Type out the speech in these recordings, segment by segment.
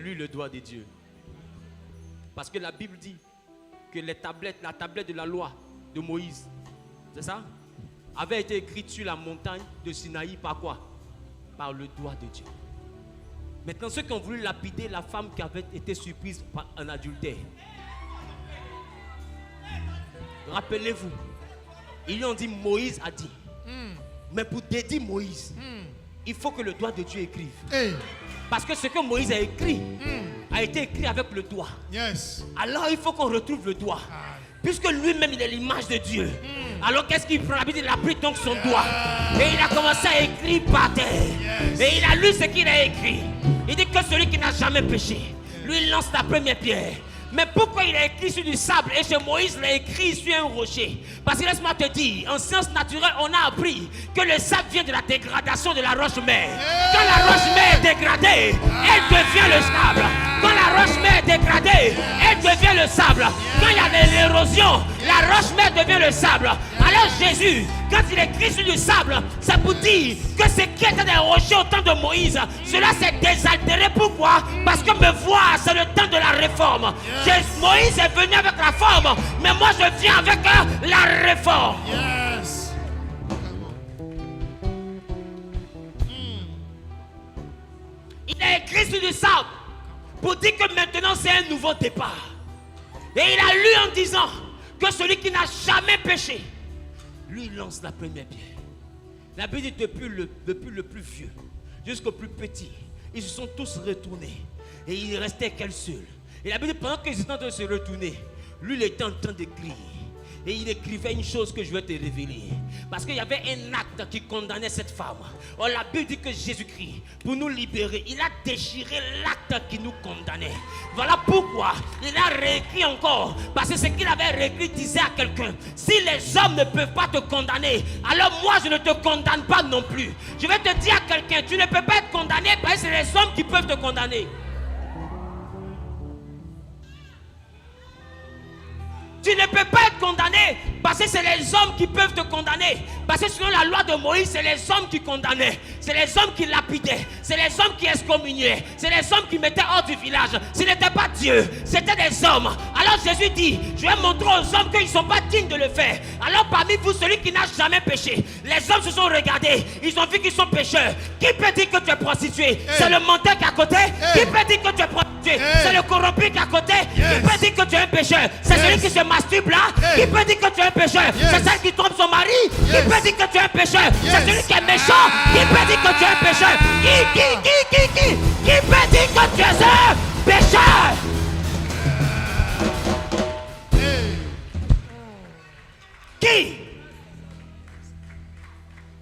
lui le doigt de Dieu. Parce que la Bible dit que la tablette de la loi de Moïse, c'est ça, avait été écrite sur la montagne de Sinaï par quoi? Par le doigt de Dieu. Maintenant, ceux qui ont voulu lapider la femme qui avait été surprise par un adultère. Rappelez-vous, ils lui ont dit, Moïse a dit. Mais pour dédier Moïse, il faut que le doigt de Dieu écrive. Parce que ce que Moïse a écrit a été écrit avec le doigt. Alors il faut qu'on retrouve le doigt. Puisque lui-même il est l'image de Dieu. Alors qu'est-ce qu'il prend? Il a pris donc son doigt. Et il a commencé à écrire par terre. Et il a lu ce qu'il a écrit. Il dit que celui qui n'a jamais péché, lui il lance la première pierre. Mais pourquoi il a écrit sur du sable et chez Moïse il a écrit sur un rocher? Parce que laisse-moi te dire, en sciences naturelles, on a appris que le sable vient de la dégradation de la roche-mère. Quand la roche-mère est dégradée, elle devient le sable. Quand la roche-mère est dégradée, elle devient le sable. Quand il y a de l'érosion, la roche-mère devient le sable. Alors Jésus, quand il écrit sur du sable, c'est pour dire que ce qui était des rochers au temps de Moïse, cela s'est désaltéré. Pourquoi? Parce que me voir, c'est le temps de la réforme. Moïse est venu avec la forme, mais moi je viens avec la réforme. Il a écrit sur du sable pour dire que maintenant c'est un nouveau départ. Et il a lu en disant que celui qui n'a jamais péché, lui lance la première pierre. La Bible dit depuis le plus vieux jusqu'au plus petit, ils se sont tous retournés. Et il restait qu'un seul. Et la Bible dit pendant qu'ils étaient en train de se retourner, lui il était en train d'écrire. Et il écrivait une chose que je vais te révéler. Parce qu'il y avait un acte qui condamnait cette femme. Or la Bible dit que Jésus-Christ, pour nous libérer, il a déchiré l'acte qui nous condamnait. Voilà pourquoi il a réécrit encore. Parce que ce qu'il avait réécrit disait à quelqu'un, si les hommes ne peuvent pas te condamner, alors moi je ne te condamne pas non plus. Je vais te dire à quelqu'un, tu ne peux pas être condamné parce que c'est les hommes qui peuvent te condamner. Tu ne peux pas être condamné parce que c'est les hommes qui peuvent te condamner. Parce que selon la loi de Moïse, c'est les hommes qui condamnaient. C'est les hommes qui lapidaient. C'est les hommes qui excommuniaient. C'est les hommes qui mettaient hors du village. Ce n'était pas Dieu, c'était des hommes. Alors Jésus dit, je vais montrer aux hommes qu'ils ne sont pas dignes de le faire. Alors parmi vous, celui qui n'a jamais péché, les hommes se sont regardés. Ils ont vu qu'ils sont pécheurs. Qui peut dire que tu es prostitué? C'est le menteur qui est à côté. Qui peut dire que tu es prostitué? C'est le corrompu qui est à côté. Qui peut dire que tu es un pécheur? C'est celui qui se masturbe là. Qui peut dire que tu es un pécheur? C'est celle qui trompe son mari. Qui peut dire que tu es un pécheur? C'est celui qui est méchant. Qui peut dire que tu es un pécheur? Qui peut dire que tu es un pécheur? Qui?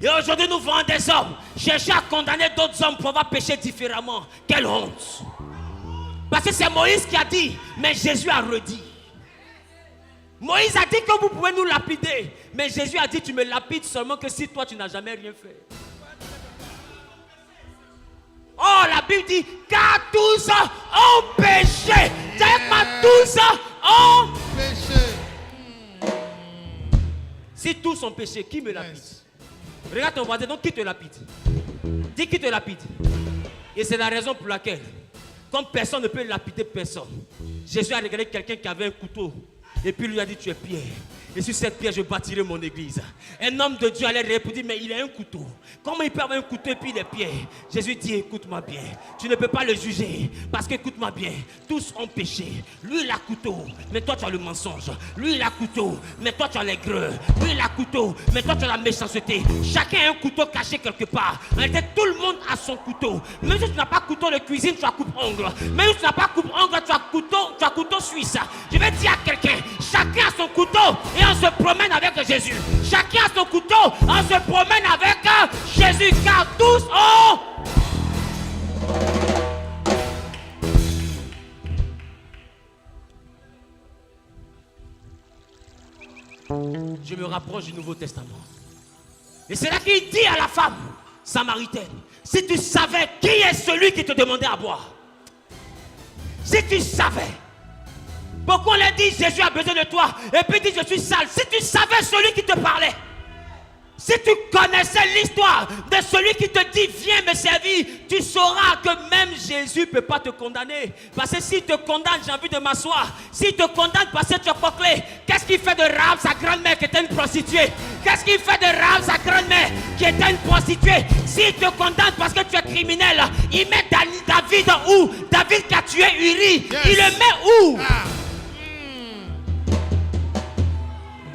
Et aujourd'hui nous voyons des hommes chercher à condamner d'autres hommes pour avoir péché différemment. Quelle honte! Parce que c'est Moïse qui a dit, mais Jésus a redit. Moïse a dit que vous pouvez nous lapider. Mais Jésus a dit, tu me lapides seulement que si toi tu n'as jamais rien fait. Oh, la Bible dit, car tous ont péché. Tous ont péché. Si tous ont péché, qui me lapide? Regarde ton voisin, donc qui te lapide? Dis qui te lapide. Et c'est la raison pour laquelle, comme personne ne peut lapider personne, Jésus a regardé quelqu'un qui avait un couteau. Et puis lui a dit, tu es Pierre. Et sur cette pierre, je bâtirai mon église. Un homme de Dieu allait répondre, mais il a un couteau. Comment il peut avoir un couteau et puis il est Pierre? Jésus dit, écoute-moi bien. Tu ne peux pas le juger. Parce que, écoute-moi bien, tous ont péché. Lui, il a couteau, mais toi, tu as le mensonge. Lui, il a couteau, mais toi, tu as l'aigreur. Lui, il a couteau, mais toi, tu as la méchanceté. Chacun a un couteau caché quelque part. En réalité, tout le monde a son couteau. Même si tu n'as pas couteau de cuisine, tu as coupe-ongle. Même si tu n'as pas coupe-ongle, tu as couteau suisse. Je vais dire à quelqu'un, chacun a son couteau. Et on se promène avec Jésus. Chacun a son couteau. On se promène avec Jésus. Car tous ont. Je me rapproche du Nouveau Testament. Et c'est là qu'il dit à la femme samaritaine, si tu savais qui est celui qui te demandait à boire. Si tu savais. Pourquoi on l'a dit, Jésus a besoin de toi. Et puis il dit, je suis sale. Si tu savais celui qui te parlait. Si tu connaissais l'histoire de celui qui te dit viens me servir, tu sauras que même Jésus ne peut pas te condamner. Parce que s'il te condamne, j'ai envie de m'asseoir. S'il te condamne parce que tu as bouclé, qu'est-ce qu'il fait de Rahab, sa grand-mère qui était une prostituée? Qu'est-ce qu'il fait de Rahab, sa grand-mère qui était une prostituée? S'il te condamne parce que tu es criminel, il met David où? David qui a tué Uri, il le met où?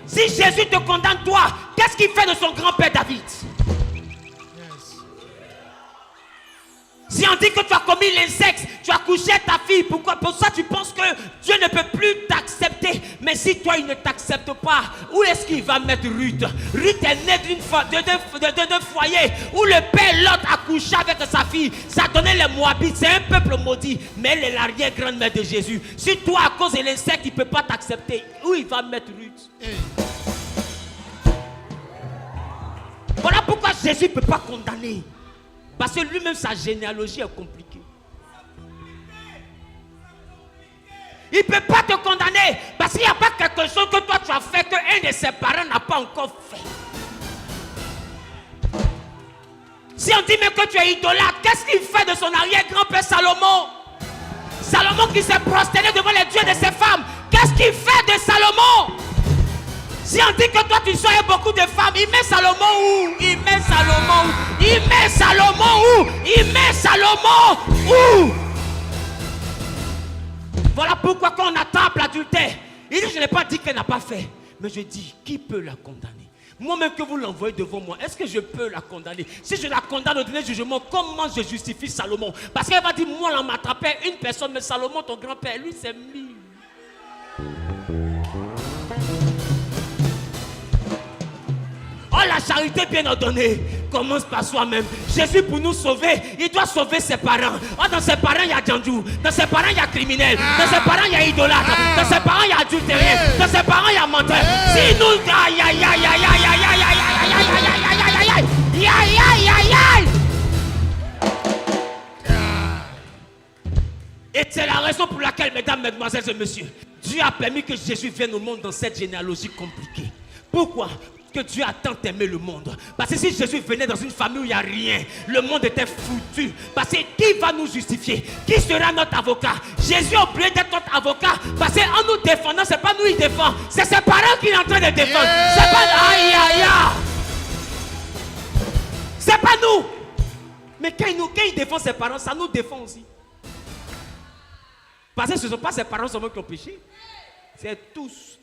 Si Jésus te condamne toi, qu'est-ce qu'il fait de son grand-père David? Si on dit que tu as commis l'inceste, tu as couché ta fille, pourquoi? Pour ça tu penses que Dieu ne peut plus t'accepter. Mais si toi il ne t'accepte pas, où est-ce qu'il va mettre Ruth? Ruth est née d'un foyer où le père Lot a couché avec sa fille. Ça donnait les Moabites, c'est un peuple maudit. Mais elle est l'arrière-grand-mère de Jésus. Si toi à cause de l'inceste il ne peut pas t'accepter, où il va mettre Ruth? Voilà pourquoi Jésus ne peut pas condamner. Parce que lui-même, sa généalogie est compliquée. Il ne peut pas te condamner. Parce qu'il n'y a pas quelque chose que toi tu as fait qu'un de ses parents n'a pas encore fait. Si on dit même que tu es idolâtre, qu'est-ce qu'il fait de son arrière-grand-père Salomon? Salomon qui s'est prosterné devant les dieux de ses femmes. Qu'est-ce qu'il fait de Salomon? Si on dit que toi tu sois beaucoup de femmes, il met Salomon où? Il met Salomon où? Il met Salomon où? Il met Salomon où? Voilà pourquoi quand on attrape l'adultère, il dit je n'ai pas dit qu'elle n'a pas fait. Mais je dis, qui peut la condamner? Moi-même que vous l'envoyez devant moi, est-ce que je peux la condamner? Si je la condamne au dernier jugement, comment je justifie Salomon? Parce qu'elle va dire, moi on m'a attrapé une personne, mais Salomon, ton grand-père, lui c'est 1000. Oh, la charité bien ordonnée commence par soi-même. Jésus, pour nous sauver, il doit sauver ses parents. Oh, dans ses parents, il y a Djandjou. Dans ses parents, il y a criminel. Dans ses parents, il y a idolâtre. Dans ses parents, il y a adultérien. Dans ses parents, il y a menteur. Si nous... Aïe, aïe, aïe, aïe, aïe, aïe, aïe, aïe, aïe, aïe, aïe, aïe, aïe, aïe, aïe. Et c'est la raison pour laquelle, mesdames, mesdemoiselles et messieurs, Dieu a permis que Jésus vienne au monde dans cette généalogie compliquée. Pourquoi? Que Dieu a tant aimé le monde. Parce que si Jésus venait dans une famille où il n'y a rien, le monde était foutu. Parce que qui va nous justifier? Qui sera notre avocat? Jésus a oublié d'être notre avocat. Parce qu'en nous défendant, ce n'est pas nous qui défend. C'est ses parents qui sont en train de défendre. C'est pas aïe aïe aïe. C'est pas nous. Mais quand il défend ses parents, ça nous défend aussi. Parce que ce ne sont pas ses parents seulement qui ont péché. C'est tous.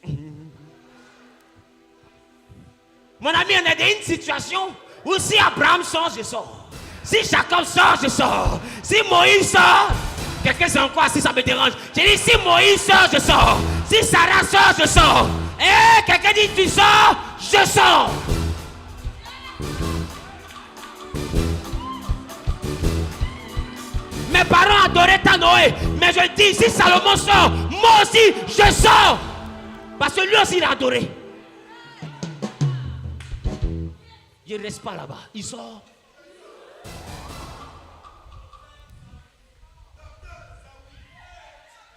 Mon ami, on est dans une situation où si Abraham sort, je sors. Si Jacob sort, je sors. Si Moïse sort, quelqu'un c'est encore assis, ça me dérange. J'ai dit si Moïse sort, je sors. Si Sarah sort, je sors. Et quelqu'un dit tu sors, je sors. Mes parents adoraient ta Noé. Mais je dis si Salomon sort, moi aussi je sors. Parce que lui aussi il a adoré. Il ne reste pas là-bas, il sort.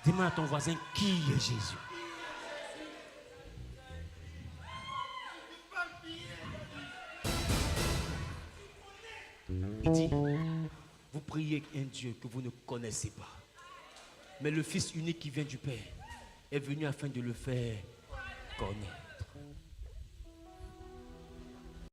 Dis-moi à ton voisin, qui est Jésus? Il dit, vous priez un Dieu que vous ne connaissez pas. Mais le Fils unique qui vient du Père est venu afin de le faire connaître.